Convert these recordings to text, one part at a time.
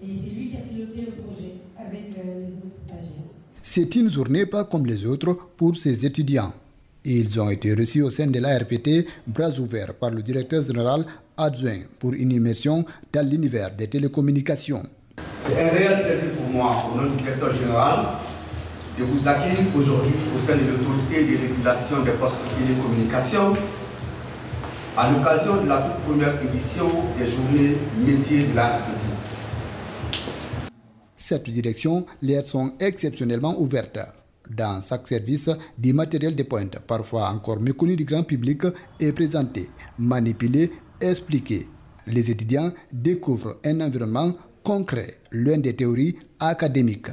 Et c'est lui qui a piloté le projet avec les autres stagiaires. C'est une journée pas comme les autres pour ces étudiants. Ils ont été reçus au sein de l'ARPT, bras ouverts par le directeur général adjoint pour une immersion dans l'univers des télécommunications. C'est un réel plaisir pour moi, au nom du directeur général, de vous accueillir aujourd'hui au sein de l'autorité de régulation des postes de télécommunications à l'occasion de la toute première édition des journées métiers de l'ARPT. Cette direction, les sont exceptionnellement ouvertes. Dans chaque service, du matériel de pointe, parfois encore méconnu du grand public, est présenté, manipulé, expliqué. Les étudiants découvrent un environnement concret, loin des théories académiques.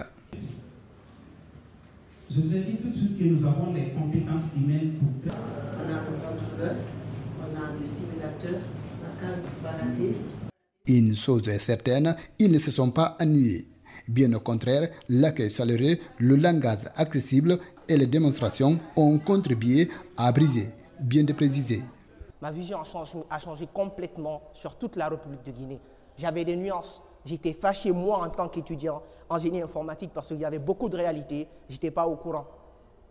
Je vous ai dit tout de suite que nous avons les compétences humaines pour... On a un contrôleur, on a le simulateur, la case baladée. Une chose est certaine, ils ne se sont pas ennuyés. Bien au contraire, l'accueil chaleureux, le langage accessible et les démonstrations ont contribué à briser, bien de préciser. Ma vision a changé complètement sur toute la République de Guinée. J'avais des nuances. J'étais fâché, moi, en tant qu'étudiant en génie informatique, parce qu'il y avait beaucoup de réalités. Je n'étais pas au courant.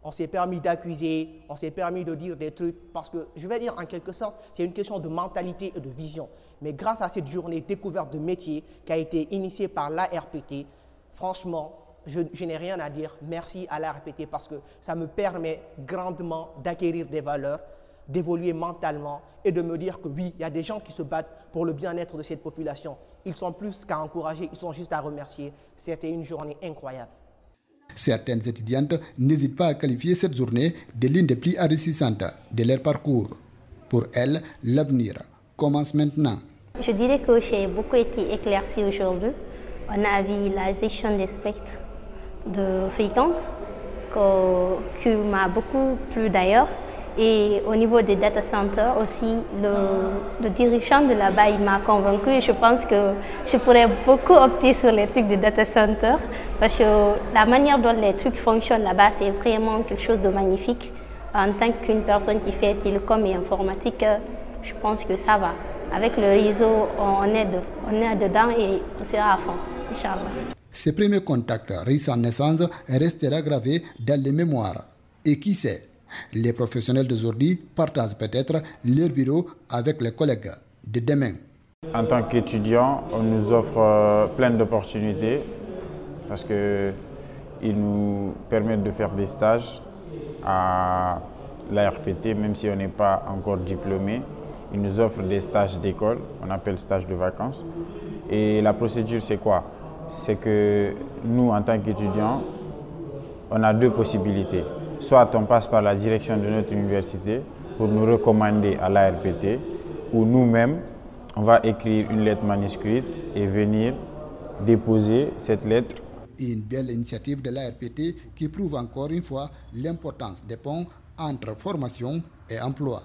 On s'est permis d'accuser, on s'est permis de dire des trucs, parce que, je vais dire en quelque sorte, c'est une question de mentalité et de vision. Mais grâce à cette journée découverte de métier qui a été initiée par l'ARPT, franchement, je n'ai rien à dire. Merci à l'ARPT parce que ça me permet grandement d'acquérir des valeurs, d'évoluer mentalement et de me dire que oui, il y a des gens qui se battent pour le bien-être de cette population. Ils sont plus qu'à encourager, ils sont juste à remercier. C'était une journée incroyable. Certaines étudiantes n'hésitent pas à qualifier cette journée de l'une des plus enrichissantes de leur parcours. Pour elles, l'avenir commence maintenant. Je dirais que j'ai beaucoup été éclaircie aujourd'hui. On a vu la gestion des spectres de fréquence qui m'a beaucoup plu d'ailleurs. Et au niveau des data centers aussi, le dirigeant de là-bas, il m'a convaincu et je pense que je pourrais beaucoup opter sur les trucs de data center parce que la manière dont les trucs fonctionnent là-bas, c'est vraiment quelque chose de magnifique. En tant qu'une personne qui fait télécom et informatique, je pense que ça va. Avec le réseau, on est dedans et on sera à fond, Inch'Allah. Ce premier contact riche en essence restera gravé dans les mémoires. Et qui sait, les professionnels d'aujourd'hui partagent peut-être leur bureau avec les collègues de demain. En tant qu'étudiant, on nous offre plein d'opportunités parce qu'ils nous permettent de faire des stages à l'ARPT, même si on n'est pas encore diplômé. Ils nous offrent des stages d'école, on appelle stage de vacances. Et la procédure, c'est quoi? C'est que nous, en tant qu'étudiants, on a deux possibilités. Soit on passe par la direction de notre université pour nous recommander à l'ARPT, ou nous-mêmes, on va écrire une lettre manuscrite et venir déposer cette lettre. Une belle initiative de l'ARPT qui prouve encore une fois l'importance des ponts entre formation et emploi.